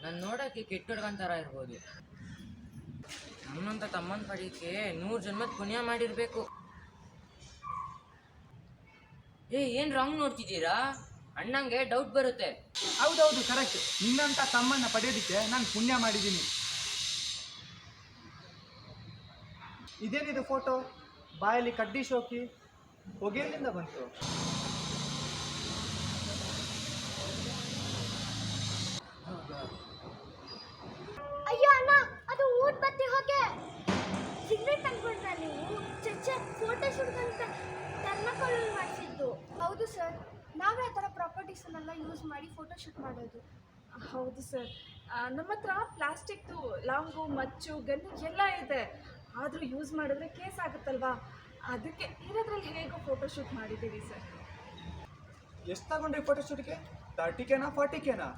ನಾನು ನೋಡೋಕ್ಕೆ ಕೆಟ್ಟ ಹುಡುಗನ ಥರ ಇರ್ಬೋದು. ನಮ್ಮಂತ ತಮ್ಮನ ಪಡೀಕೆ 100 ಜನ್ಮದ ಪುಣ್ಯ ಮಾಡಿರ್ಬೇಕು. ಏನ್ ರಾಂಗ್ ನೋಡ್ತಿದ್ದೀರಾ? ಅಣ್ಣಂಗೆ ಡೌಟ್ ಬರುತ್ತೆ. ಹೌದೌದು, ಕರೆಕ್ಟ್. ನಿನ್ನಂತ ತಮ್ಮನ್ನ ಪಡೆಯೋದಕ್ಕೆ ನಾನು ಪುಣ್ಯ ಮಾಡಿದ್ದೀನಿ. ಇದೇನಿದು ಫೋಟೋ? ಬಾಯಲ್ಲಿ ಕಡ್ಡಿ ಶೋಕಿ, ಹೊಗೆಯಲ್ಲಿಂದ ಬಂತು. ಅಯ್ಯೋ ಅಣ್ಣ, ಅದು ಊಟ್ ಬತ್ತಿ ಹೊಗೆ. ಸಿಗರೇಟ್ ಅನ್ಕೊಂಡ್ರ ನೀವು? ಚಚ್ಚೆ, ಫೋಟೋ ಶೂಟ್ ಅಂತ ಥರ್ಮಾಕೋಲ್ ಮಾಡಿಸಿದ್ದು. ಹೌದು ಸರ್, ನಾವೇ ಆ ಥರ ಪ್ರಾಪರ್ಟೀಸನ್ನೆಲ್ಲ ಯೂಸ್ ಮಾಡಿ ಫೋಟೋ ಶೂಟ್ ಮಾಡೋದು. ಹೌದು ಸರ್, ನಮ್ಮ ಹತ್ರ ಪ್ಲಾಸ್ಟಿಕ್ದು ಲಾಂಗು, ಮಚ್ಚು, ಗನ್ನು ಎಲ್ಲ ಇದೆ. ಆದರೂ ಯೂಸ್ ಮಾಡಿದ್ರೆ ಕೇಸ್ ಆಗುತ್ತಲ್ವಾ, ಅದಕ್ಕೆ ಇರೋದ್ರಲ್ಲಿ ಹೇಗೋ ಫೋಟೋ ಶೂಟ್ ಮಾಡಿದ್ದೀವಿ ಸರ್. ಎಷ್ಟು ತಗೊಂಡ್ರಿ ಫೋಟೋ ಶೂಟ್ಗೆ? 30Kನಾ 40Kನಾ?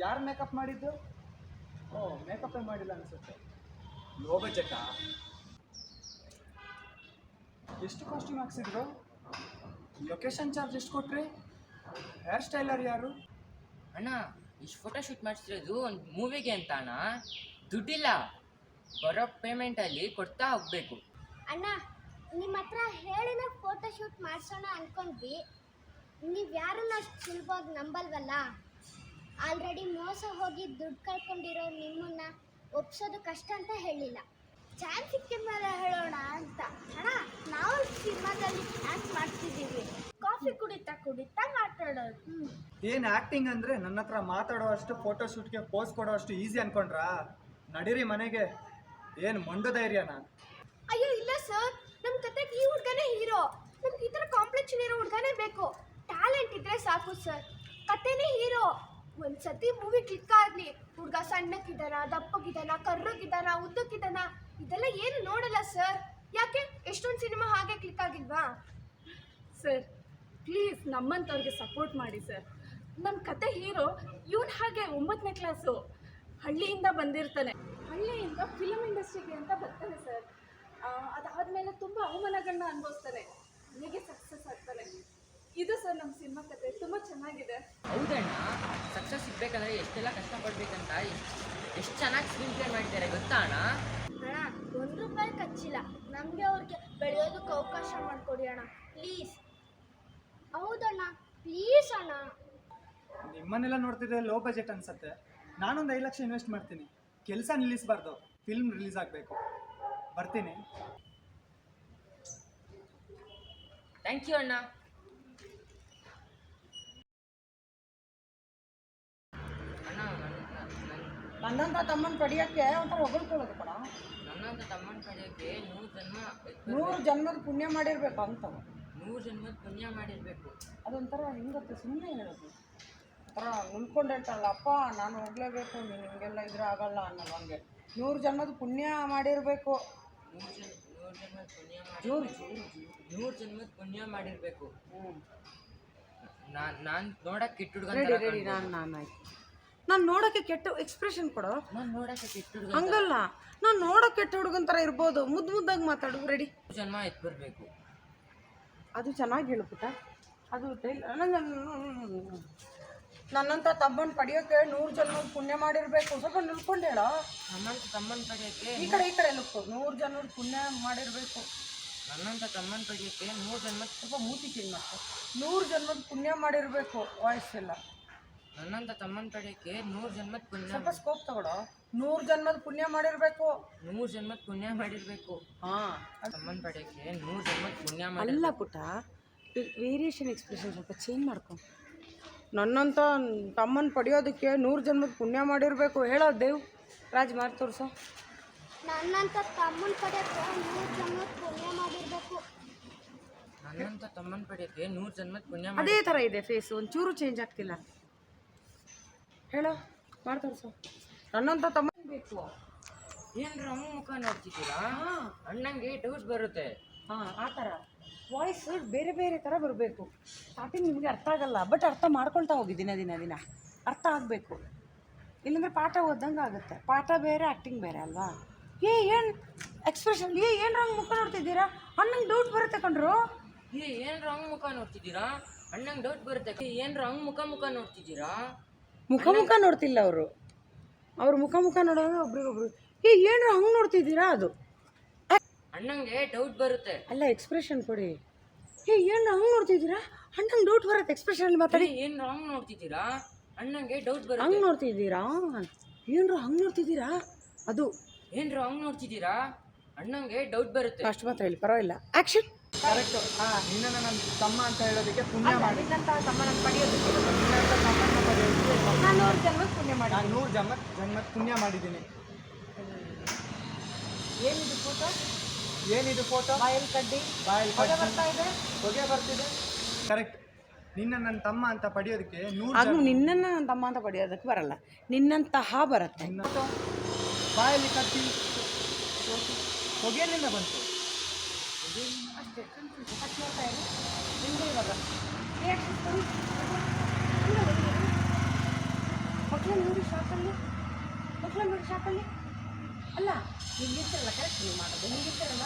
ಯಾರು ಮೇಕಪ್ ಮಾಡಿದ್ದು? ಓ, ಮೇಕಪ್ಪೇ ಮಾಡಿಲ್ಲ ಅನಿಸುತ್ತೆ. ಲೋ ಬಜೆಟಾ? ಎಷ್ಟು ಕಾಸ್ಟ್ಯೂಮ್ ಹಾಕ್ಸಿದ್ರು? ಲೊಕೇಶನ್ ಚಾರ್ಜ್ ಎಷ್ಟು ಕೊಟ್ರಿ? ಹೇರ್ ಸ್ಟೈಲರ್ ಯಾರು? ಅಣ್ಣ, ಇಷ್ಟು ಫೋಟೋ ಶೂಟ್ ಮಾಡಿಸಿರೋದು ಒಂದು ಮೂವಿಗೆ ಅಂತ ಅಣ್ಣ. ದುಡ್ಡಿಲ್ಲ, ಬರೋ ಪೇಮೆಂಟಲ್ಲಿ ಕೊಡ್ತಾ ಹೋಗ್ಬೇಕು. ಅಣ್ಣ, ನಿಮ್ಮ ಹತ್ರ ಹೇಳಿನ ಫೋಟೋ ಶೂಟ್ ಮಾಡಿಸೋಣ ಅಂದ್ಕೊಂಡ್ವಿ. ನೀವು ಯಾರನ್ನ ಅಷ್ಟು ಸುಲಭವಾಗಿ ನಂಬಲ್ವಲ್ಲ. ಆಲ್ರೆಡಿ ಮೋಸ ಹೋಗಿ ದುಡ್ಡು ಕಳ್ಕೊಂಡಿರೋ ನಿಮ್ಮನ್ನ ಒಪ್ಸೋದು ಕಷ್ಟ ಅಂತ ಹೇಳಿಲ್ಲ. ಚಾನ್ಸ್ ಸಿಕ್ಕಿದ ಮೇಲೆ ಹೇಳೋಣ ಅಂತ. ಅಣ್ಣ, ನಾವು ಸಿನಿಮಾದಲ್ಲಿ ಆ್ಯಕ್ಟ್ ಮಾಡ್ತಿದ್ದೀವಿ. ಕಾಫಿ ಕುಡಿತಾ ಕುಡಿತಾ ಮಾತಾಡೋದು. ಏನು ಆ್ಯಕ್ಟಿಂಗ್ ಅಂದರೆ ನನ್ನ ಹತ್ರ ಮಾತಾಡೋ ಅಷ್ಟು ಫೋಟೋ ಶೂಟ್ಗೆ ಪೋಸ್ ಕೊಡೋ ಅಷ್ಟು ಈಸಿ ಅನ್ಕೊಂಡ್ರಾ? ನಡೀರಿ ಮನೆಗೆ. ಏನು ಮಂಡು ಧೈರ್ಯನಾ? ಅಯ್ಯೋ ಇಲ್ಲ ಸರ್, ನಮ್ಮ ಕತೆಗೆ ಈ ಹುಡುಗನೇ ಹೀರೋ. ನಮ್ಗೆ ಈ ಥರ ಕಾಂಪ್ಲೆಕ್ಷನ್ ಇರೋ ಹುಡುಗನೇ ಬೇಕು. ಟ್ಯಾಲೆಂಟ್ ಇದ್ದರೆ ಸಾಕು ಸರ್, ಕತೆನೇ ಹೀರೋ. ಒಂದು ಸತಿ ಮೂವಿ ಕ್ಲಿಕ್ ಆಗಲಿ, ಹುಡುಗ ಸಣ್ಣಕ್ಕಿದ್ದಾನ, ದಪ್ಪಗಿದ್ದಾನ, ಕರ್ರಗಿದ್ದಾನ, ಉದ್ದಕ್ಕಿದ್ದಾನ, ಇದೆಲ್ಲ ಏನು ನೋಡಲ್ಲ ಸರ್. ಯಾಕೆ ಎಷ್ಟೊಂದು ಸಿನಿಮಾ ಹಾಗೆ ಕ್ಲಿಕ್ ಆಗಿಲ್ವಾ? ಸರ್ ಪ್ಲೀಸ್ ನಮ್ಮಂಥವ್ರಿಗೆ ಸಪೋರ್ಟ್ ಮಾಡಿ ಸರ್. ನಮ್ಮ ಕತೆ ಹೀರೋ ಇವನು ಹಾಗೆ 9ನೇ ಕ್ಲಾಸು, ಹಳ್ಳಿಯಿಂದ ಬಂದಿರ್ತಾನೆ. ಹಳ್ಳಿಯಿಂದ ಫಿಲಮ್ ಇಂಡಸ್ಟ್ರಿಗೆ ಅಂತ ಬರ್ತಾನೆ ಸರ್. ಅದಾದಮೇಲೆ ತುಂಬ ಅವಮಾನಗಳನ್ನ ಅನುಭವಿಸ್ತಾನೆ, ಹೇಗೆ ಸಕ್ಸಸ್ ಆಗ್ತಾನೆ. ಇದು ಸರ್ ನಮ್ಮ ಸಿನಿಮಾ ಕತೆ, ತುಂಬ ಚೆನ್ನಾಗಿದೆ. ಹೌದಣ್ಣ, ಸಕ್ಸಸ್ ಸಿಗ್ಬೇಕಂದ್ರೆ ಎಷ್ಟೆಲ್ಲ ಕಷ್ಟಪಡ್ಬೇಕಂತ ಎಷ್ಟು ಚೆನ್ನಾಗಿ ಸ್ಕ್ರೀನ್ ಪ್ಲೇ ಮಾಡಿದ್ದಾರೆ ಗೊತ್ತಾ ಅಣ್ಣ? ಅಣ್ಣ, 1 ರೂಪಾಯಿ ಖರ್ಚಿಲ್ಲ. ನಮಗೆ ಅವ್ರಿಗೆ ಬೆಳೆಯೋದಕ್ಕೆ ಅವಕಾಶ ಮಾಡಿಕೊಡಿ ಅಣ್ಣ, ಪ್ಲೀಸ್. ಹೌದಣ್ಣ, ಪ್ಲೀಸ್ ಅಣ್ಣ. ನಿಮ್ಮನ್ನೆಲ್ಲ ನೋಡ್ತಿದ್ರೆ ಲೋ ಬಜೆಟ್ ಅನ್ಸುತ್ತೆ. ನಾನೊಂದು 5 ಲಕ್ಷ ಇನ್ವೆಸ್ಟ್ ಮಾಡ್ತೀನಿ. ಕೆಲಸ ನಿಲ್ಲಿಸಬಾರ್ದು, ಫಿಲ್ಮ್ ರಿಲೀಸ್ ಆಗಬೇಕು. ಬರ್ತೀನಿ. ಥ್ಯಾಂಕ್ ಯು ಅಣ್ಣ. ನನ್ನಂತ ತಮ್ಮನ ಪಡಿಯೋಕ್ಕೆ ಒಂಥರ ಹೊಗಳ್ಕೊಳ್ಳೋದು ಕಣ. ನನ್ನಂತ ತಮ್ಮನ ಪಡೆಯೋಕ್ಕೆ 100 ಜನ್ಮದ ಪುಣ್ಯ ಮಾಡಿರ್ಬೇಕು ಅಂತ. 100 ಜನ್ಮದ ಪುಣ್ಯ ಮಾಡಿರ್ಬೇಕು. ಅದೊಂಥರ ಹಿಂಗತ್ತೆ, ಸುಮ್ಮನೆ ಹೇಳೋದು. ಒಂಥರ ನಿಲ್ಕೊಂಡು ಹೇಳ್ತಾರಲ್ಲ, ಅಪ್ಪ ನಾನು ಹೋಗ್ಲೇಬೇಕು, ನೀನು ಹಿಂಗೆಲ್ಲ ಇದ್ರೆ ಆಗಲ್ಲ ಅನ್ನೋದು. ಹಂಗೆ 100 ಜನ್ಮದ ಪುಣ್ಯ ಮಾಡಿರಬೇಕು. 100 ಜನ್ಮದ ಪುಣ್ಯ ಜೋರು 100 ಜನ್ಮದ ಪುಣ್ಯ ಮಾಡಿರ್ಬೇಕು. ನಾನು ನೋಡಕ್ಕೆ ಕೆಟ್ಟ ಹುಡುಗ. ರೆಡಿ ನಾನು ಆಯ್ತು. ನಾನು ನೋಡೋಕ್ಕೆ ಕೆಟ್ಟ ಎಕ್ಸ್ಪ್ರೆಷನ್ ಕೊಡೋ. ನಾನು ನೋಡಕ್ಕೆ ಕೆಟ್ಟ ಹುಡುಗ ಹಂಗಲ್ಲ, ನಾನು ನೋಡೋಕೆ ಕೆಟ್ಟ ಹುಡುಗನ ಥರ ಇರ್ಬೋದು. ಮುದ್ದಾಗಿ ಮಾತಾಡು. ರೆಡಿ. ಜನ್ಮ ಎತ್ತು ಬರಬೇಕು. ಅದು ಚೆನ್ನಾಗಿ ಹೇಳು ಪುಟ್ಟ. ಅದು ನನ್ನಂತ ತಮ್ಮನ ಪಡೆಯೋಕ್ಕೆ 100 ಜನ್ಮದ ಪುಣ್ಯ ಮಾಡಿರಬೇಕು. ಸ್ವಲ್ಪ ನಿಲ್ಕೊಂಡು ಹೇಳೋ. ನನ್ನಂತ ತಮ್ಮನ ಪಡೆಯೋಕ್ಕೆ ಈ ಕಡೆ ನಿಲ್ಕೊ. 100 ಜನ್ಮದ ಪುಣ್ಯ ಮಾಡಿರಬೇಕು. ನನ್ನಂತ ತಮ್ಮನ ಪಡೆಯೋಕ್ಕೆ 100 ಜನ್ಮದ ಸ್ವಲ್ಪ ಮೂತಿ ಚೇಂಜ್ ಮಾಡ್ಕೊ. 100 ಜನ್ಮದ ಪುಣ್ಯ ಮಾಡಿರಬೇಕು. ವಾಯ್ಸ್ ಎಲ್ಲ. ನನ್ನಂತ ತಮ್ಮನ ಪಡೆಯೋಕ್ಕೆ 100 ಜನ್ಮದ ಪುಣ್ಯ. ಸ್ವಲ್ಪ ಸ್ಕೋಪ್ ತಗೊಳ್ಳೋ. 100 ಜನ್ಮದ ಪುಣ್ಯ ಮಾಡಿರಬೇಕು. 100 ಜನ್ಮದ ಪುಣ್ಯ ಮಾಡಿರಬೇಕು. ಹಾಂ, ತಮ್ಮನ ಪಡೆಯೋಕ್ಕೆ 100 ಜನ್ಮದ ಪುಣ್ಯ ಅಲ್ಲ ಪುಟ್ಟ, ವೇರಿಯೇಷನ್ ಎಕ್ಸ್ಪ್ರೆಷನ್ ಸ್ವಲ್ಪ ಚೇಂಜ್ ಮಾಡ್ಕೊ. ನನ್ನಂತ ತಮ್ಮನ ಪಡೆಯೋದಕ್ಕೆ 100 ಜನ್ಮದ ಪುಣ್ಯ ಮಾಡಿರಬೇಕು. ಹೇಳೋ ದೇವ್ ರಾಜ್ ಮಾರು ತೋರಿಸೋ. ನನ್ನಂತ ತಮ್ಮನ ಪಡೆಯೋಕ್ಕೆ 100 ಜನ್ಮದ ಪುಣ್ಯ ಮಾಡಿರ್ಬೇಕು. ನನ್ನಂತ ತಮ್ಮನ ಪಡೆಯೋಕ್ಕೆ 100 ಜನ್ಮದ ಪುಣ್ಯ. ಅದೇ ಥರ ಇದೆ ಫೇಸು, ಒಂಚೂರು ಚೇಂಜ್ ಆಗ್ತಿಲ್ಲ. ಹೇಳೋ, ಮಾಡಿ ತೋರಿಸೋ. ನನ್ನಂತ ತಮ್ಮ ಬೇಕು. ಏನ್ರ ಅಮ್ಮ ಮುಖ ನೋಡ್ತಿದ್ದೀರಾ? ಅಣ್ಣಂಗೆ ಡೌಟ್ ಬರುತ್ತೆ. ಹಾಂ, ಆ ಥರ ವಾಯ್ಸ್ ಬೇರೆ ಬೇರೆ ಥರ ಬರಬೇಕು. ಸ್ಟಾರ್ಟಿಂಗ್ ನಿಮಗೆ ಅರ್ಥ ಆಗಲ್ಲ, ಬಟ್ ಅರ್ಥ ಮಾಡ್ಕೊಳ್ತಾ ಹೋಗಿ ದಿನ ಅರ್ಥ ಆಗಬೇಕು. ಇಲ್ಲಾಂದರೆ ಪಾಠ ಓದಂಗೆ ಆಗುತ್ತೆ. ಪಾಠ ಬೇರೆ, ಆ್ಯಕ್ಟಿಂಗ್ ಬೇರೆ ಅಲ್ವಾ? ಏನು ಎಕ್ಸ್ಪ್ರೆಷನ್, ಏನು ರಂಗ್ ಮುಖ ನೋಡ್ತಿದ್ದೀರಾ? ಅಣ್ಣಂಗೆ ಡೌಟ್ ಬರುತ್ತೆ ಕಣ್ರು. ಏನ್ರ ಹಂಗ್ ಮುಖ ನೋಡ್ತಿದ್ದೀರಾ? ಅಣ್ಣಂಗೆ ಡೌಟ್ ಬರುತ್ತೆ. ಏನ್ರ ಹಂಗ್ ಮುಖ ನೋಡ್ತಿದ್ದೀರಾ? ಮುಖ ನೋಡ್ತಿಲ್ಲ ಅವರು. ಅವ್ರ ಮುಖ ನೋಡೋದು ಒಬ್ರಿಗೊಬ್ರು ಏನು ಹಂಗೆ ನೋಡ್ತಿದ್ದೀರಾ ಅದು ಅಣ್ಣಂಗೆ ಡೌಟ್ ಬರುತ್ತೆ. ಅಲ್ಲ ಎಕ್ಸ್ಪ್ರೆಷನ್ ಕೊಡಿ. ಏನು ಹಂಗೆ ನೋಡ್ತಿದ್ದೀರಾ ಅಣ್ಣಂಗೆ ಡೌಟ್ ಬರುತ್ತೆ ಎಕ್ಸ್ಪ್ರೆಷನ್ ಮಾತಾಡಿ. ಏನ್ ರಾಂಗ್ ನೋಡ್ತಿದ್ದೀರಾ? ಅಣ್ಣಂಗೆ ಡೌಟ್ ಬರುತ್ತೆ. ಹಂಗೆ ನೋಡ್ತಿದ್ದೀರಾ ಏನ್ರು ಹಂಗೆ ನೋಡ್ತಿದ್ದೀರಾ ಅದು ಏನ್ ರಾಂಗ್ ನೋಡ್ತಿದ್ದೀರಾ? ಅಣ್ಣಂಗೆ ಡೌಟ್ ಬರುತ್ತೆ. ಅಷ್ಟು ಮಾತ್ರ ಹೇಳಿ ಪರವಾಗಿಲ್ಲ. ಆ್ಯಕ್ಷನ್. ಕರೆಕ್ಟ್. ನಿನ್ನನ್ನು ನನ್ನ ತಮ್ಮ ಅಂತ ಹೇಳೋದಕ್ಕೆ ಪುಣ್ಯ ಮಾಡಿ. ತಮ್ಮನ ಪಡೆಯೋದಕ್ಕೆ ನಿನ್ನಂಥ ತಮ್ಮನ್ನ ಪಡೆಯೋದಕ್ಕೆ ನಾನು 100 ಜನ್ಮಕ್ಕೆ ಪುಣ್ಯ ಮಾಡಿ. ನಾನು 100 ಜನ್ಮ ಪುಣ್ಯ ಮಾಡಿದ್ದೀನಿ. ಏನಿದು ಫೋಟೋ? ಏನಿದು ಫೋಟೋ? ಬಾಯಲ್ಲಿ ಕಡ್ಡಿ ಬಾಯಲ್ಲಿ ಹೊಗೆ ಕಟ್ಟಿ ಬರ್ತಾ ಇದೆ. ಹೊಗೆ ಬರ್ತಿದೆ. ಕರೆಕ್ಟ್. ನಿನ್ನ ನನ್ನ ತಮ್ಮ ಅಂತ ಪಡೆಯೋದಕ್ಕೆ 100 ಅದು ನಿನ್ನನ್ನು ನನ್ನ ತಮ್ಮ ಅಂತ ಪಡೆಯೋದಕ್ಕೆ ಬರಲ್ಲ, ನಿನ್ನಂತಹ ಬರುತ್ತೆ. ಬಾಯಲ್ಲಿ ಕಟ್ಟಿ ಹೊಗೆಯಲ್ಲಿಂದ ಬಂತು. ಅಷ್ಟೇ ಅಷ್ಟು ನೋಡ್ತಾ ಇದೆ ನಿಮಗೆ ಇವಾಗ ಮಕ್ಕಳನ್ನ ನೋಡಿ ಶಾಪಲ್ಲಿ ಅಲ್ಲ ಹಿಂಗಿರ್ತಿರಲ್ಲ. ಕರೆಕ್ಟ್ ನೀವು ಮಾಡೋದು ಹಿಂಗಿರ್ತಿರಲ್ಲ.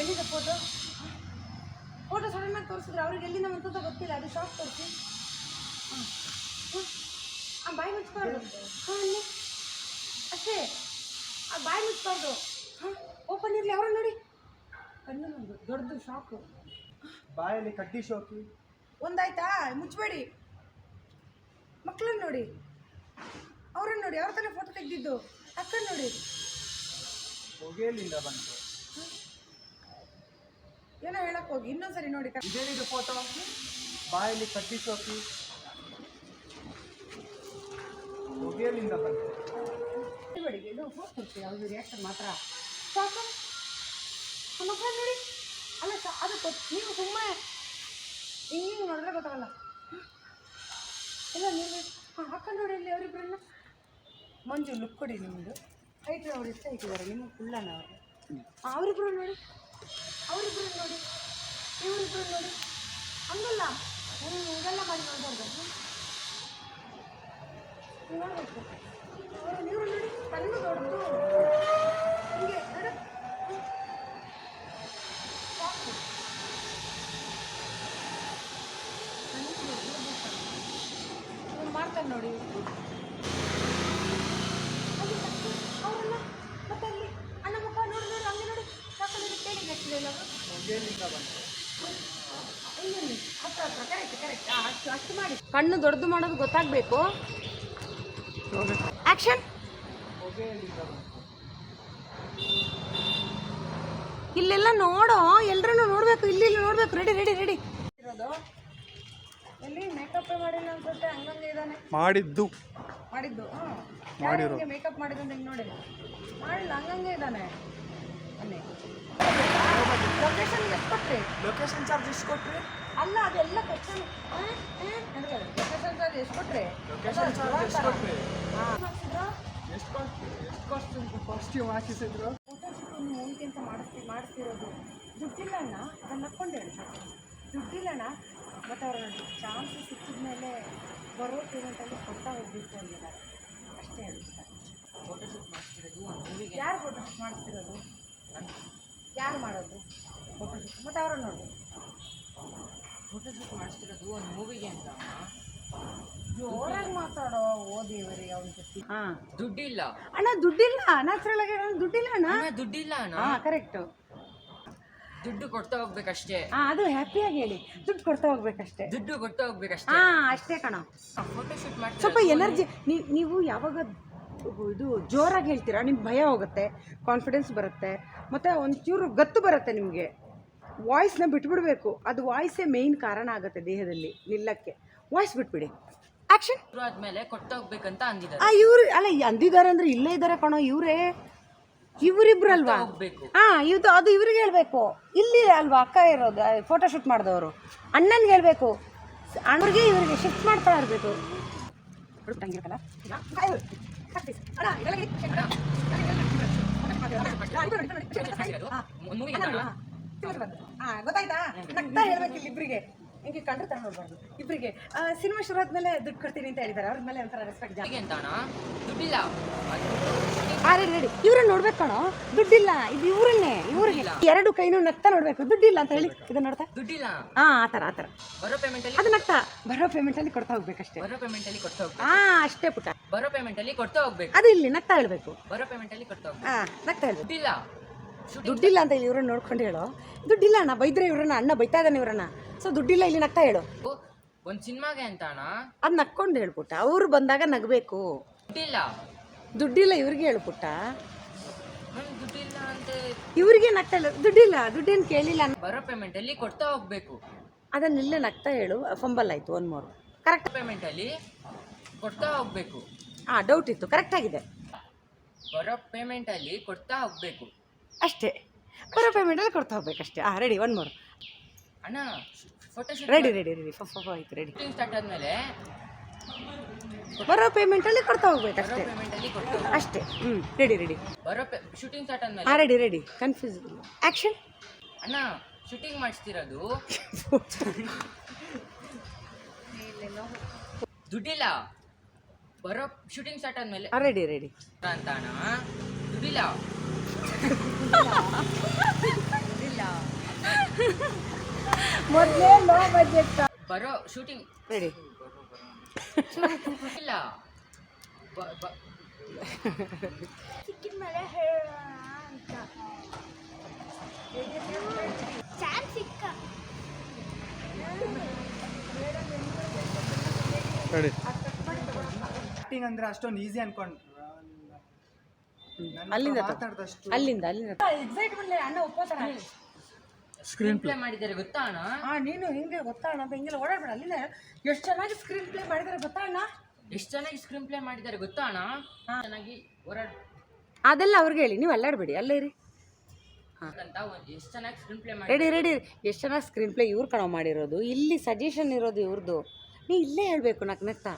ಎಲ್ಲಿದೆ ಫೋಟೋ ಸಡನ್ನಾಗಿ ತೋರಿಸಿದ್ರೆ ಅವ್ರಿಗೆ ಎಲ್ಲಿಂದ ಬಂತಂತ ಗೊತ್ತಿಲ್ಲ. ಅದು ಶಾಪ್ ತೋರಿಸಿ. ಆ ಬಾಯಿ ಮುಚ್ಬಾರ್ದು. ಅಲ್ಲಿ ಅಷ್ಟೇ ಆ ಬಾಯಿ ಮುಚ್ಬಾರ್ದು. ಓಪನ್ ಇರಲಿ ಅವ್ರನ್ನ ನೋಡಿ. ಕಣ್ಣು ನಮ್ಮದು ದೊಡ್ಡದು ಶಾಕು. ಬಾಯಲ್ಲಿ ಕಡ್ಡಿ ಶೋಕಿ. ಒಂದಾಯ್ತಾ? ಮುಚ್ಚಬೇಡಿ. ಮಕ್ಕಳನ್ನ ನೋಡಿ, ಅವ್ರನ್ನ ನೋಡಿ, ಅವ್ರ ತಾನೇ ಫೋಟೋ ತೆಗೆದಿದ್ದು. ಅಕ್ಕನ ನೋಡಿ ಹೊಗೆಯಲ್ಲಿಂದ ಬಂತು. ಏನೋ ಹೇಳಕ್ ಹೋಗಿ ಇನ್ನೊಂದ್ಸರಿ ನೋಡಿ. ಇದೇನಿದು ಫೋಟೋ? ಬಾಯಲ್ಲಿ ಕಡ್ಡಿ ಶೋಕಿ ಹೊಗೆಯಲ್ಲಿಂದ ಬಂತು. ಬೇಡಿ ಇದು ಫೋಟೋ ಕೊಡ್ತೀವಿ ಅವ್ರಿಗೆ ರಿಯಾಕ್ಷನ್ ಮಾತ್ರ ಸಾಕು. ಮಕ್ಕಳನ್ನ ನೋಡಿ. ಅಲ್ಲ ಅದು ನೀವು ಸುಮ್ಮನೆ ಹಿಂಗೆ ನೋಡಿದ್ರೆ ಗೊತ್ತಾಗಲ್ಲ. ಇಲ್ಲ ನೀವು ಹಾಕೊಂಡು ನೋಡಿ ಇಲ್ಲಿ ಅವರಿಬ್ಬರನ್ನ. ಮಂಜು ಲುಕ್ ಕೊಡಿ ನಿಮ್ಮದು. ಹೈಟ್ ಅವ್ರು ಎಷ್ಟು ಹಾಕಿದ್ದಾರೆ ನಿಮಗೆ ಫುಲ್ಲನ ಅವರು. ಅವರಿಬ್ಬರು ನೋಡಿ, ಇವರಿಬ್ಬರು ನೋಡಿ. ಹಂಗಲ್ಲ ಹಿಂಗೆಲ್ಲ ಮಾಡಿ ನೋಡ್ಬಾರ್ದು. ನೀವು ನೋಡ್ಬೇಕು. ನೀವು ನೋಡಿ ಕಣ್ಣು ದೊಡ್ಡದು ಹಿಂಗೆ ನೋಡು. ಮಾಡ್ತಾರೆ ನೋಡಿ ಅವರೆಲ್ಲ. ಮತ್ತೆ ಅಲ್ಲಿ ಅಣ್ಣ ಮುಖ ನೋಡಿ ಹಂಗೆ ನೋಡಿ ಸಾಕಲ್ಲಿ ಕೇಳಿ ಹೆಚ್ಚಿಲ್ಲ. ಹೊಗೆಯಲ್ಲಿಂದ ಬಂತು. ಇಲ್ಲಿ ಹತ್ರ ಕರೆಕ್ಟ್ ಅಷ್ಟು ಮಾಡಿ. ಕಣ್ಣು ದೊಡ್ಡದು ಮಾಡೋದು ಗೊತ್ತಾಗಬೇಕು. ಆ್ಯಕ್ಷನ್. ಹೊಗೆಯಲ್ಲಿಂದ ಬಂತು. ಇಲ್ಲೆಲ್ಲ ನೋಡೋ, ಎಲ್ಲರನ್ನು ನೋಡಬೇಕು. ಇಲ್ಲಿ ನೋಡಬೇಕು. ರೆಡಿ ಇರೋದು. ಎಲ್ಲಿ ಮೇಕಪ್ ಮಾಡಿಲ್ಲ ಅನ್ಸುತ್ತೆ. ಹಂಗಂಗೆ ಇದ್ದಾನೆ ಮಾಡಿದ್ದು ಮೇಕಪ್ ಮಾಡಿದ್ದು ಅಂತ ಹಿಂಗೆ ನೋಡಿ ಮಾಡಿಲ್ಲ. ಹಂಗಂಗೆ ಇದ್ದಾನೆ. ಬನ್ನಿ. ಲೊಕೇಶನ್ ಎಷ್ಟು ಕೊಟ್ರಿ? ಲೊಕೇಶನ್ ಚಾರ್ಜ್ ಎಷ್ಟು ಕೊಟ್ರಿ? ಅಲ್ಲ ಅದೆಲ್ಲ ಕ್ವಶನ್. ಲೊಕೇಶನ್ ಚಾರ್ಜ್ ಎಷ್ಟು ಕೊಟ್ರಿ? ಲೊಕೇಶನ್ ಚಾರ್ಜ್ ಎಷ್ಟು ಕೊಟ್ರಿ? ಹಾಕ್ಸಿದ್ರಾ? ಎಷ್ಟು ಕಾಸ್ಟ್ಯೂಮ್ ಹಾಕಿಸಿದ್ರು? ಫೋಟೋಶೂಟನ್ನು ಮುಂದೆಂತ ಮಾಡಿಸ್ತಿರೋದು ದುಡ್ಡಿಲ್ಲ ಅಣ್ಣ. ಅದನ್ನು ನಕ್ಕೊಂಡು ಹೇಳ್ತಾರೆ ದುಡ್ಡಿಲ್ಲಣ್ಣ. ಮತ್ತು ಅವ್ರ ಚಾನ್ಸ್ ಸಿಕ್ಕಿದ ಮೇಲೆ ಬರೋ ಪೇಮೆಂಟಲ್ಲಿ ಕೊಡ್ತಾ ಹೋಗ್ಬೇಕು ಅಂದಿದ್ದಾರೆ. ಅಷ್ಟೇ ಹೇಳ್ತಾರೆ. ಫೋಟೋಶೂಟ್ ಮಾಡಿಸ್ತಿರೋದು ಒಂದು ಮೂವಿಗೆ. ಯಾರು ಫೋಟೋಶೂಟ್ ಮಾಡಿಸ್ತಿರೋದು? ಯಾರು ಮಾಡೋದು ಫೋಟೋಶೂಟ್? ಮತ್ತು ಅವ್ರನ್ನ ನೋಡಿ ಫೋಟೋಶೂಟ್ ಮಾಡಿಸ್ತಿರೋದು ಒಂದು ಮೂವಿಗೆ ಅಂತ. ಜೋರಾಗಿ ಮಾತಾಡೋ. ಓದಿವರಿ ಅವ್ನ ಜೊತೆ. ಹಾಂ ದುಡ್ಡಿಲ್ಲ ಅಣ್ಣ, ದುಡ್ಡಿಲ್ಲ. ನ್ಯಾಚುರಲ್ ಆಗಿ ದುಡ್ಡಿಲ್ಲ ಅಣ್ಣ. ದುಡ್ಡಿಲ್ಲ ಅಣ್ಣ. ಹಾಂ ಕರೆಕ್ಟು. ದುಡ್ಡು ಕೊಡ್ತಾ ಹೋಗ್ಬೇಕಷ್ಟೇ. ಅದು ಹ್ಯಾಪಿಯಾಗಿ ಹೇಳಿ. ದುಡ್ಡು ಕೊಡ್ತಾ ಹೋಗ್ಬೇಕಷ್ಟೇ. ದುಡ್ಡು ಕೊಡ್ತಾ ಹೋಗ್ಬೇಕಷ್ಟೇ. ಅಷ್ಟೇ ಕಣ. ಫೋಟೋಶೂಟ್ ಮಾಡಿ ಸ್ವಲ್ಪ ಎನರ್ಜಿ. ನೀವು ಯಾವಾಗ ಇದು ಜೋರಾಗಿ ಹೇಳ್ತೀರಾ ನಿಮ್ಗೆ ಭಯ ಹೋಗುತ್ತೆ, ಕಾನ್ಫಿಡೆನ್ಸ್ ಬರುತ್ತೆ, ಮತ್ತು ಒಂಚೂರು ಗತ್ತು ಬರುತ್ತೆ ನಿಮಗೆ. ವಾಯ್ಸ್ನ ಬಿಟ್ಬಿಡ್ಬೇಕು. ಅದು ವಾಯ್ಸೇ ಮೇಯ್ನ್ ಕಾರಣ ಆಗುತ್ತೆ ದೇಹದಲ್ಲಿ ನಿಲ್ಲಕ್ಕೆ. ವಾಯ್ಸ್ ಬಿಟ್ಬಿಡಿ. ಆ್ಯಕ್ಷನ್. ಆದ್ಮೇಲೆ ಕೊಡ್ತಾ ಹೋಗ್ಬೇಕಂತ ಅಂದಿದ್ದಾರೆ. ಇವ್ರು ಅಲ್ಲ ಅಂದಿದ್ದಾರೆ ಅಂದರೆ ಇಲ್ಲೇ ಇದ್ದಾರೆ ಕಣೋ ಇವರಿಬ್ರು ಅಲ್ವಾ? ಇದು ಅದು ಇವ್ರಿಗೆ ಹೇಳ್ಬೇಕು. ಇಲ್ಲಿ ಅಲ್ವಾ ಅಕ್ಕ ಇರೋದು ಫೋಟೋಶೂಟ್ ಮಾಡಿದವರು. ಅಣ್ಣನಿಗೆ ಹೇಳ್ಬೇಕು. ಅಣ್ಣರಿಗೆ ಇವರಿಗೆ ಶಿಫ್ಟ್ ಮಾಡ್ತಾ ಇರಬೇಕು. ಗೊತ್ತಾಯ್ತಾ? ನಗ್ತಾ ಹೇಳ್ಬೇಕಿಲ್ಲ ಇಬ್ಬರಿಗೆ. ಹಿಂಗೆ ಕಂಡ್ರೆ ತಗೊಂಡ್ಬಾರ್ದು ಇಬ್ಬರಿಗೆ. ಸಿನಿಮಾ ಶುರು ಆದ್ಮೇಲೆ ದುಡ್ಡು ಕೊಡ್ತೀನಿ ಅಂತ ಹೇಳಿದ್ದಾರೆ. ಅವ್ರ ಮೇಲೆ ಒಂಥರ ರೆಸ್ಪೆಕ್ಟ್ ಜಾಸ್ತಿ. ದುಡ್ಡಿಲ್ಲ. ರೆಡಿ ಇವ್ರನ್ನ ನೋಡ್ಬೇಕು ಕಣೋ. ದುಡ್ಡಿಲ್ಲ. ಇದು ಇವ್ರಿಗೆ ಎರಡು ಕೈನೂ ನಗ್ತಾ ನೋಡ್ಬೇಕು. ದುಡ್ಡಿಲ್ಲ ಅಂತ ಹೇಳಿ ಇದನ್ನ ನೋಡ್ತಾ ದುಡ್ಡಿಲ್ಲ. ಆ ಥರ ಬರೋ ಪೇಮೆಂಟ್ ಅಲ್ಲಿ ಅದು ನಗ್ತಾ ಬರೋ ಪೇಮೆಂಟ್ ಅಲ್ಲಿ ಕೊಡ್ತಾ ಹೋಗ್ಬೇಕಷ್ಟೇ. ಬರೋ ಪೇಮೆಂಟ್ ಅಲ್ಲಿ ಕೊಡ್ತಾ ಹೋಗ್ಬೇಕು. ಅಷ್ಟೇ ಪುಟ್ಟ. ಬರೋ ಪೇಮೆಂಟಲ್ಲಿ ಕೊಡ್ತಾ ಹೋಗ್ಬೇಕು. ಅದು ಇಲ್ಲಿ ನಗ್ತಾ ಹೇಳಬೇಕು. ಬರೋ ಪೇಮೆಂಟಲ್ಲಿ ಕೊಡ್ತಾ ಹೋಗ್ಬೇಕು. ಹಾಂ ನಗ್ತಾ ಹೇಳ್ಬೇಕು. ದುಡ್ಡಿಲ್ಲ. ದುಡ್ಡಿಲ್ಲ ಅಂತ ಇಲ್ಲಿ ಇವ್ರನ್ನ ನೋಡ್ಕೊಂಡು ಹೇಳೋ. ದುಡ್ಡಿಲ್ಲ ಅಣ್ಣ, ಬೈದ್ರೆ ಇವ್ರನ್ನ, ಅಣ್ಣ ಬೈತಾ ಇದ್ದಾನೆ ಇವ್ರನ್ನ. ಸೊ ದುಡ್ಡಿಲ್ಲ ಇಲ್ಲಿ ನಗ್ತಾ ಹೇಳು. ಒಂದು ಸಿನಿಮಾಗೆ ಅಂತ ಅಣ್ಣ. ಅದು ನಕ್ಕೊಂಡು ಹೇಳ್ಬಿಟ್ಟ. ಅವ್ರು ಬಂದಾಗ ನಗಬೇಕು. ದುಡ್ಡಿಲ್ಲ. ದುಡ್ಡಿಲ್ಲ ಇವ್ರಿಗೆ ಹೇಳ್ಬಿಟ್ಟ. ದುಡ್ಡಿಲ್ಲ ಅಂತ ಇವ್ರಿಗೆ ನಗ್ತಾ ಇಲ್ಲ. ದುಡ್ಡಿಲ್ಲ, ದುಡ್ಡೇನು ಕೇಳಿಲ್ಲ. ಬರೋ ಪೇಮೆಂಟಲ್ಲಿ ಕೊಡ್ತಾ ಹೋಗ್ಬೇಕು. ಅದನ್ನ ಇಲ್ಲೇ ನಗ್ತಾ ಹೇಳು. ಫಂಬಲ್ ಆಯಿತು. One more correct. ಪೇಮೆಂಟಲ್ಲಿ ಕೊಡ್ತಾ ಹೋಗ್ಬೇಕು. ಹಾಂ ಡೌಟ್ ಇತ್ತು, ಕರೆಕ್ಟಾಗಿದೆ. ಬರೋ ಪೇಮೆಂಟಲ್ಲಿ ಕೊಡ್ತಾ ಹೋಗ್ಬೇಕು ಅಷ್ಟೇ. ಬರೋ ಪೇಮೆಂಟಲ್ಲಿ ಕೊಡ್ತಾ ಹೋಗ್ಬೇಕು ಅಷ್ಟೇ. ಹಾಂ ರೆಡಿ. ಒನ್ ಮೋರ್ ಅಣ್ಣ. ಫೋಟೋಶೂಟ್ ರೆಡಿ ಆಯ್ತು ರೆಡಿ. ಶೂಟಿಂಗ್ ಸ್ಟಾರ್ಟ್ ಆದಮೇಲೆ ಬರೋ ಪೇಮೆಂಟಲ್ಲಿ ಕೊಡ್ತಾ ಹೋಗ್ಬೇಕು ಬರೋ ಅಷ್ಟೇ. ಪೇಮೆಂಟಲ್ಲಿ ಕೊಡ್ತಾ ಅಷ್ಟೇ. ರೆಡಿ. ಬರೋ ಶೂಟಿಂಗ್ ಸ್ಟಾರ್ಟ್ ಆದಮೇಲೆ ಹಾಂ ರೆಡಿ. ಕನ್ಫ್ಯೂಸ್. ಆ್ಯಕ್ಷನ್. ಅಣ್ಣ ಶೂಟಿಂಗ್ ಮಾಡಿಸ್ತಿರೋದು ದುಡ್ಡಿಲ್ಲ. ಬರೋ ಶೂಟಿಂಗ್ ಸ್ಟಾರ್ಟ್ ಆದಮೇಲೆ ಹಾಂ ರೆಡಿ. ಅಂತ ಅಣ್ಣ. ದುಡ್ಡಿಲ್ಲ. ಮೊದಲೇ ಲೋ ಬಜೆಟ್. ಬರೋ ಶೂಟಿಂಗ್ ರೆಡಿ. ಇಲ್ಲ. ಸಿಕ್ಕಿದ ಮೇಲೆ ಹೇಳೋಣ ಅಂತ ಚಾನ್ಸ್ ಸಿಕ್ಕ. ಆಕ್ಟಿಂಗ್ ಅಂದ್ರೆ ಅಷ್ಟೊಂದು ಈಸಿ ಅನ್ಕೊಂಡು ಅಲ್ಲಿಂದ ಮಾತಾಡ್ದಷ್ಟು ಅಲ್ಲಿಂದ ಎಕ್ಸೈಟ್ಮೆಂಟ್ ಅಣ್ಣ ಒಪ್ಪೋತಾರ. ಸ್ಕ್ರೀನ್ ಪ್ಲೇ ಮಾಡಿದ್ದಾರೆ ಗೊತ್ತಾ ಅಣ್ಣ? ಹಾಂ ನೀನು ಹಿಂಗೆ ಗೊತ್ತಾ ಅಣ್ಣ ಅಂತ ಹಿಂಗೆಲ್ಲ ಓಡಾಡ್ಬೇಡ. ಅಲ್ಲಿಂದ ಎಷ್ಟು ಚೆನ್ನಾಗಿ ಸ್ಕ್ರೀನ್ ಪ್ಲೇ ಮಾಡಿದ್ದಾರೆ ಗೊತ್ತಾ ಅಣ್ಣ. ಎಷ್ಟು ಚೆನ್ನಾಗಿ ಸ್ಕ್ರೀನ್ ಪ್ಲೇ ಮಾಡಿದ್ದಾರೆ ಗೊತ್ತಾ ಅಣ್ಣ? ಚೆನ್ನಾಗಿ ಓಡಾಡ್ ಅದೆಲ್ಲ ಅವ್ರಿಗೆ ಹೇಳಿ, ನೀವು ಅಲ್ಲಾಡಬೇಡಿ, ಅಲ್ಲೇ ಇರಿ. ಅಂತ ಎಷ್ಟು ಚೆನ್ನಾಗಿ ಸ್ಕ್ರೀನ್ ಪ್ಲೇ ಮಾಡಿ. ರೆಡಿ. ಎಷ್ಟು ಚೆನ್ನಾಗಿ ಸ್ಕ್ರೀನ್ ಪ್ಲೇ ಇವ್ರು ಕಣೋ ಮಾಡಿರೋದು. ಇಲ್ಲಿ ಸಜೆಷನ್ ಇರೋದು ಇವ್ರದ್ದು. ನೀ ಇಲ್ಲೇ ಹೇಳಬೇಕು ನಗ್ನಗ್ತಾ.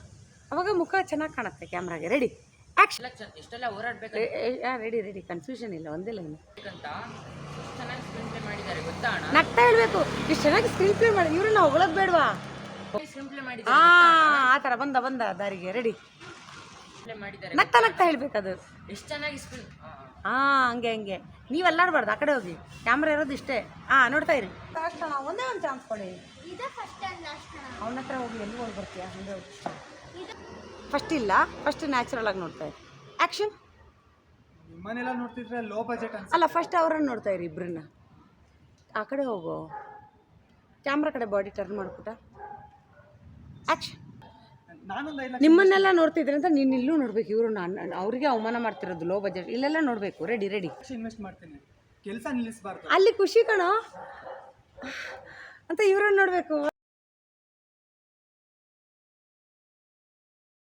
ಅವಾಗ ಮುಖ ಚೆನ್ನಾಗಿ ಕಾಣುತ್ತೆ ಕ್ಯಾಮ್ರಾಗೆ. Ready action. ಎಷ್ಟೆಲ್ಲ ಓಡಾಡ್ಬೇಕು ರೆಡಿ. ಕನ್ಫ್ಯೂಷನ್ ಇಲ್ಲ, ಒಂದೇ ಲೈನ್. ಅಂತ ಎಷ್ಟು ಚೆನ್ನಾಗಿ ಸ್ಕ್ರೀನ್ ಪ್ಲೇ ಮಾಡಿದ್ದಾರೆ ಗೊತ್ತಾ ಅಣ್ಣ? ನಗ್ತಾ ಹೇಳ್ಬೇಕು. ಎಷ್ಟು ಚೆನ್ನಾಗಿ ಸ್ಕ್ರೀನ್ ಪ್ಲೇ ಮಾಡಿ. ಇವ್ರನ್ನ ಹೊಗಳೋದು ಬೇಡವಾ? ಸ್ಕ್ರೀನ್ ಪ್ಲೇ ಆ ಥರ ಬಂದ ದಾರಿಗೆ. ರೆಡಿ. ಮಾಡಿದ್ದಾರೆ. ನಗ್ತಾ ಹೇಳ್ಬೇಕದು. ಎಷ್ಟು ಚೆನ್ನಾಗಿ ಸ್ಕ್ರೀನ್. ಹಂಗೆ ನೀವು ಅಲ್ಲಾಡಬಾರ್ದು. ಆ ಕಡೆ ಹೋಗಿ. ಕ್ಯಾಮ್ರಾ ಇರೋದು ಇಷ್ಟೇ. ನೋಡ್ತಾ ಇರಿ. ಒಂದೇ ಒಂದು ಚಾನ್ಸ್ ಕೊಡಿ. ಇದೇ ಫಸ್ಟ್ ಆ್ಯಂಡ್ ಲಾಸ್ಟ್ ಅಣ್ಣ. ಅವನ ಹತ್ರ ಹೋಗಿ ಎಲ್ಲಿ ಹೋಗಿ ಬರ್ತೀಯಾ? ಹಂಗೆ ಹೋಗಿ. ಇದು ಫಸ್ಟ್ ಇಲ್ಲ, ಫಸ್ಟ್ ನ್ಯಾಚುರಲ್ ಆಗಿ ನೋಡ್ತಾ ಇರಿ. ಆ್ಯಕ್ಷನ್. ನಿಮ್ಮನೆಲ್ಲ ನೋಡ್ತಿದ್ರೆ ಲೋ ಬಜೆಟ್ ಅನ್ಸುತ್ತೆ. ಅಲ್ಲ, ಫಸ್ಟ್ ಅವರನ್ನು ನೋಡ್ತಾ ಇರಿ ಇಬ್ಬರನ್ನ. ಆ ಕಡೆ ಹೋಗೋ. ಕ್ಯಾಮ್ರಾ ಕಡೆ ಬಾಡಿ ಟರ್ನ್ ಮಾಡ್ಬಿಟ್ಟ. ಆ್ಯಕ್ಷನ್. ನಾನೊಂದು 5 ಲಕ್ಷ ನಿಮ್ಮನ್ನೆಲ್ಲ ನೋಡ್ತಿದ್ರೆ ಅಂತ ನೀನು ಇಲ್ಲೂ ನೋಡ್ಬೇಕು. ಇವರು ಅವರಿಗೆ ಅವಮಾನ ಮಾಡ್ತಿರೋದು. ಲೋ ಬಜೆಟ್ ಇಲ್ಲೆಲ್ಲ ನೋಡಬೇಕು. ರೆಡಿ. ಇನ್ವೆಸ್ಟ್ ಮಾಡ್ತೀನಿ. ಕೆಲಸ ನಿಲ್ಲಿಸಬಾರ್ದು. ಅಲ್ಲಿ ಖುಷಿ ಕಣೋ ಅಂತ ಇವ್ರನ್ನ ನೋಡಬೇಕು.